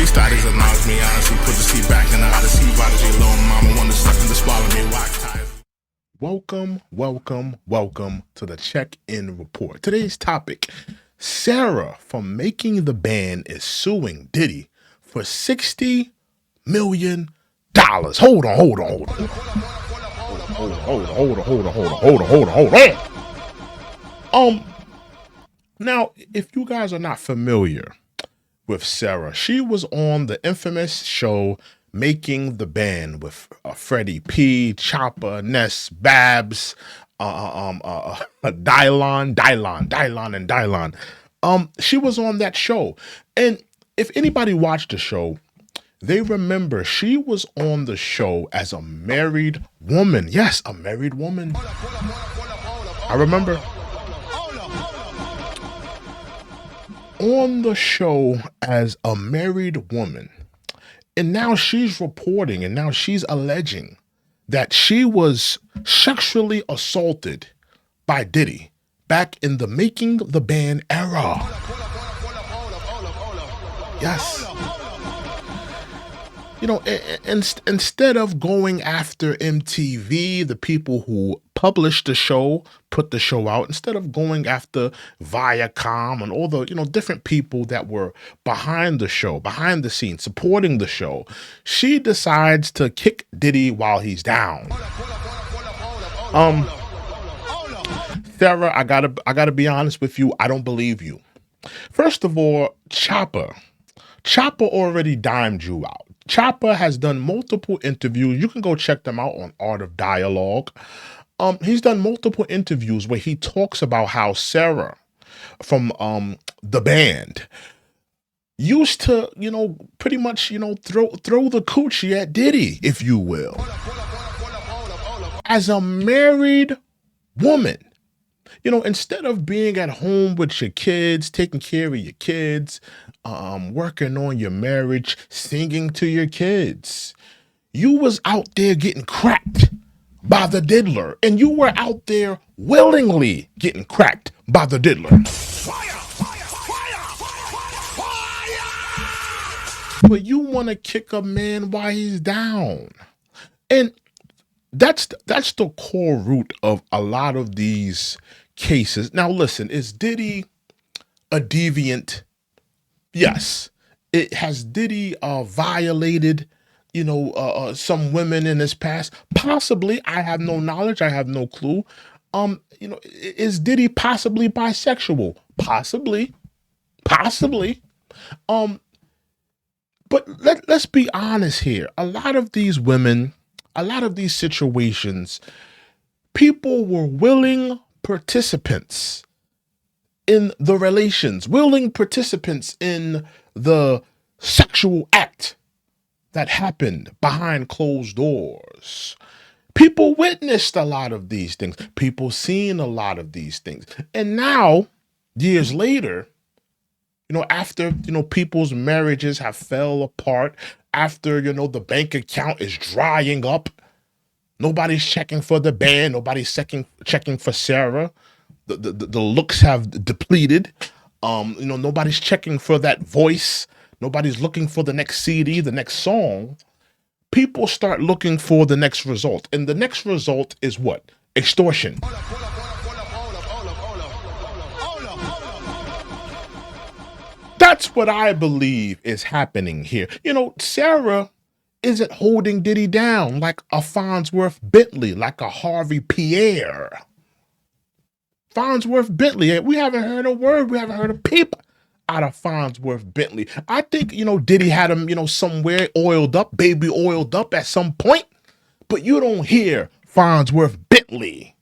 Freestyles acknowledge me, honestly. Put the seat back in the odyssey. Prodigy, little mama, wanna suck and to swallow me. Wax ties. Welcome to the check-in report. Today's topic: Sarah from Making the Band is suing Diddy for $60 million. Hold on. Now, if you guys are not familiar with Sarah, she was on the infamous show Making the Band with Freddie P, Chopper, Ness, Babs, Dylon. She was on that show. And if anybody watched the show, they remember she was on the show as a married woman. Yes, a married woman. I remember. On the show as a married woman. And now she's reporting and now she's alleging that she was sexually assaulted by Diddy back in the Making the Band era. Yes. You know, instead of going after MTV, the people who published the show, put the show out, instead of going after Viacom and all the, different people that were behind the show, behind the scenes, supporting the show, she decides to kick Diddy while he's down. Sarah, I gotta be honest with you. I don't believe you. First of all, Chopper already dimed you out. Chopper has done multiple interviews. You can go check them out on Art of Dialogue. He's done multiple interviews where he talks about how Sarah from the band used to, pretty much, throw the coochie at Diddy, if you will. As a married woman, instead of being at home with your kids, taking care of your kids, working on your marriage, singing to your kids, you was out there getting cracked by the diddler, and you were out there willingly getting cracked by the diddler. But you want to kick a man while he's down. And that's the core root of a lot of these cases. Now, listen, is Diddy a deviant? Yes. Has Diddy violated, some women in his past? Possibly. I have no knowledge. I have no clue. Is Diddy possibly bisexual? Possibly. But let's be honest here. A lot of these women, a lot of these situations, people were willing participants in the relations, willing participants in the sexual act that happened behind closed doors. People witnessed a lot of these things. People seen a lot of these things. And now, years later, after, people's marriages have fell apart, after, the bank account is drying up, nobody's checking for the band, nobody's checking for Sarah, the looks have depleted, nobody's checking for that voice, nobody's looking for the next CD, the next song. People start looking for the next result. And the next result is what? Extortion. That's what I believe is happening here. Sarah isn't holding Diddy down like a Farnsworth Bentley, like a Harvey Pierre. Farnsworth Bentley, we haven't heard a word, we haven't heard a peep out of Farnsworth Bentley. I think, Diddy had him, somewhere oiled up, baby oiled up at some point, but you don't hear Farnsworth Bentley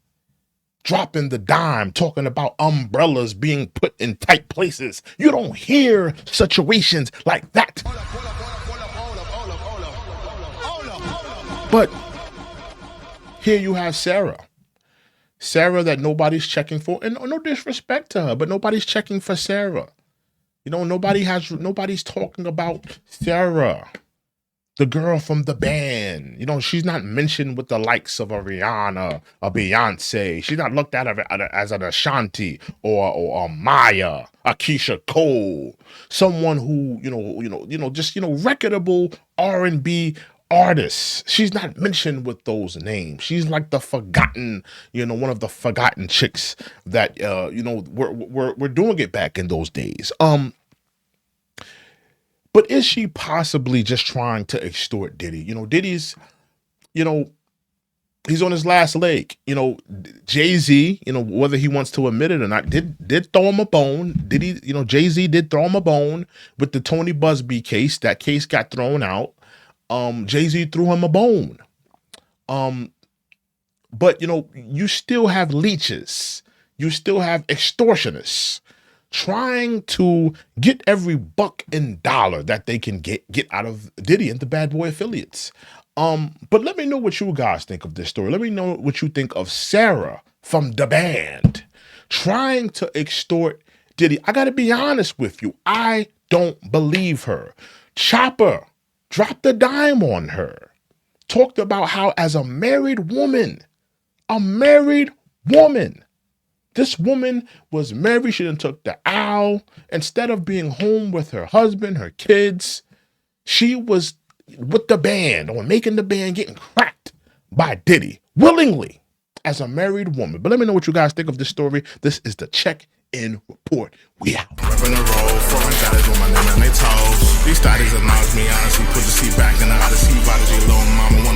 dropping the dime, talking about umbrellas being put in tight places. You don't hear situations like that. But here you have Sarah that nobody's checking for, and no disrespect to her, but nobody's checking for Sarah. Nobody's talking about Sarah. the girl from the band. You know, she's not mentioned with the likes of a Rihanna, a Beyonce. She's not looked at as an Ashanti or a Maya, a Keisha Cole, someone who just reputable R&B artists. She's not mentioned with those names. She's like the forgotten, one of the forgotten chicks that we're doing it back in those days. But is she possibly just trying to extort Diddy? Diddy's, he's on his last leg. Jay-Z, whether he wants to admit it or not, did throw him a bone. Diddy, Jay-Z did throw him a bone with the Tony Busby case. That case got thrown out. Jay-Z threw him a bone. But you still have leeches. You still have extortionists trying to get every buck and dollar that they can get out of Diddy and the Bad Boy affiliates. But let me know what you guys think of this story. Let me know what you think of Sarah from the band trying to extort Diddy. I got to be honest with you. I don't believe her. Chopper dropped a dime on her. Talked about how as a married woman, this woman was married. She done took the owl. Instead of being home with her husband, her kids, she was with the band or making the band, getting cracked by Diddy willingly as a married woman. But let me know what you guys think of this story. This is the Check-In Report. We out. Repping the road, foreign status with my name on their toes. These studies announce me honestly, put the seat back in the Odyssey, Prodigy, little mama.